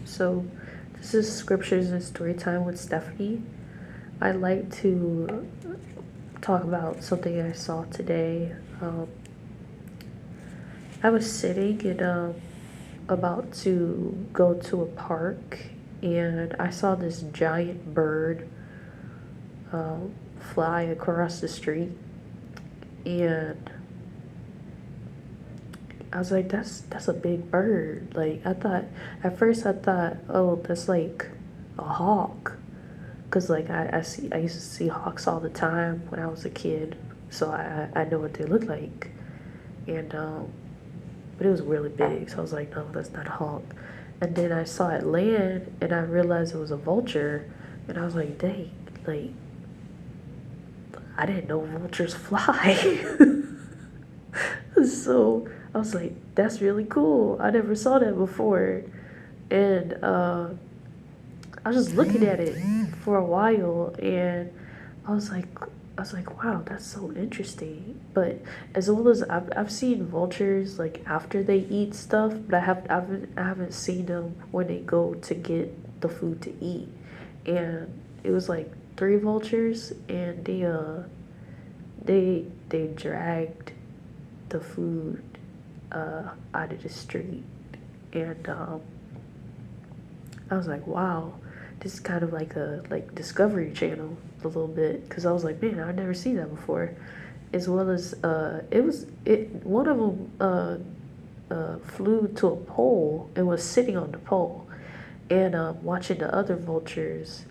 So this is Scriptures and Storytime with Stephanie. I like to talk about something I saw today. I was sitting and about to go to a park, and I saw this giant bird fly across the street, and I was like, that's a big bird. Like at first I thought, oh, that's like a hawk, cause like I used to see hawks all the time when I was a kid, so I know what they look like, and but it was really big, so I was like, no, that's not a hawk. And then I saw it land, and I realized it was a vulture, and I was like, dang, like I didn't know vultures fly. So I was like, that's really cool. I never saw that before. And I was just looking at it for a while, and I was like, wow, that's so interesting. But as well as I've seen vultures like after they eat stuff, but I haven't seen them when they go to get the food to eat. And it was like three vultures, and they dragged the food out of the street, and I was like, wow, this is kind of like a Discovery Channel a little bit, because I was like, man, I've never seen that before. As well as it one of them flew to a pole and was sitting on the pole, and watching the other vultures,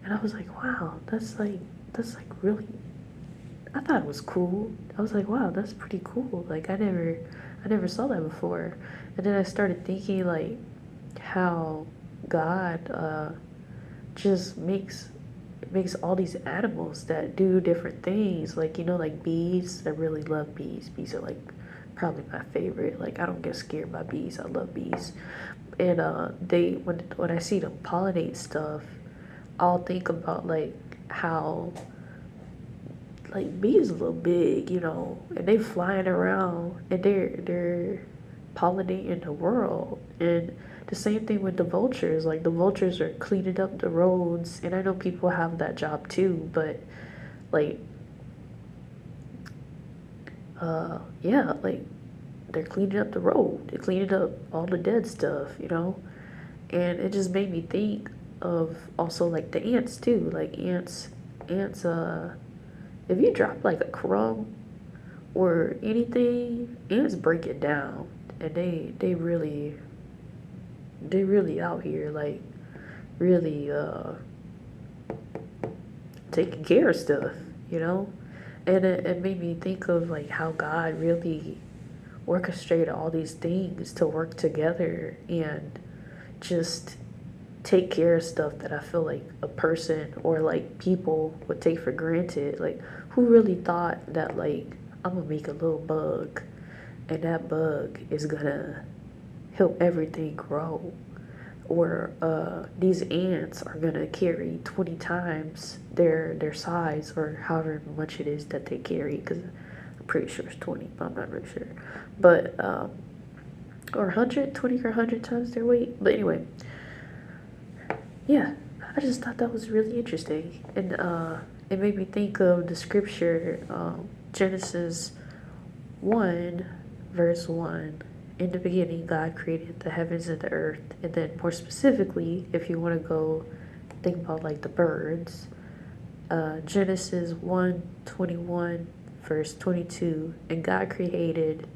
and I was like, wow, that's like really. I thought it was cool. I was like, wow, that's pretty cool. Like I never saw that before. And then I started thinking like how God just makes all these animals that do different things. Like, you know, like bees. I really love bees. Bees are like probably my favorite. Like I don't get scared by bees. I love bees. And they when I see them pollinate stuff, I'll think about like how like bees a little big, you know, and they flying around, and they're pollinating the world. And the same thing with the vultures. Like the vultures are cleaning up the roads, and I know people have that job too, but like yeah, like they're cleaning up the road. They're cleaning up all the dead stuff, you know? And it just made me think of also like the ants too. Like ants if you drop like a crumb or anything, ants break it down, and they really out here like really taking care of stuff, you know? And it made me think of like how God really orchestrated all these things to work together and just take care of stuff that I feel like a person or like people would take for granted. Like, who really thought that like I'm gonna make a little bug, and that bug is gonna help everything grow? Or these ants are gonna carry 20 times their size, or however much it is that they carry, because I'm pretty sure it's 20, but I'm not really sure. But or 120 or 100 times their weight. But anyway, yeah, I just thought that was really interesting, and it made me think of the scripture, Genesis 1, verse 1. In the beginning, God created the heavens and the earth. And then, more specifically, if you want to go think about like the birds, Genesis 1:21, verse 22. And God created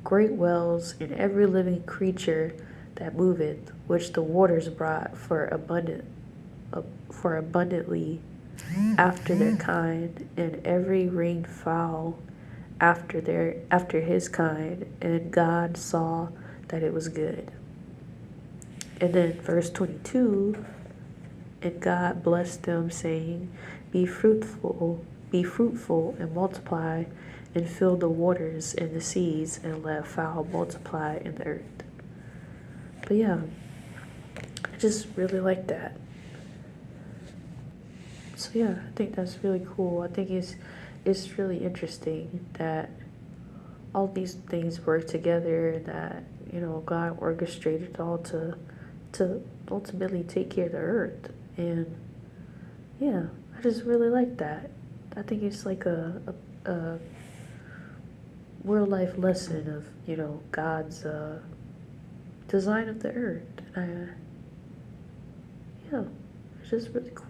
great whales and every living creature that moveth, which the waters brought for abundantly after their kind, and every ringed fowl after his kind. And God saw that it was good. And then verse 22, and God blessed them, saying, be fruitful and multiply, and fill the waters and the seas, and let fowl multiply in the earth. But yeah, I just really like that. So yeah, I think that's really cool. I think it's really interesting that all these things work together, and that, you know, God orchestrated it all to ultimately take care of the earth. And yeah, I just really like that. I think it's like a real life lesson of, God's design of the earth. And yeah, it's just really cool.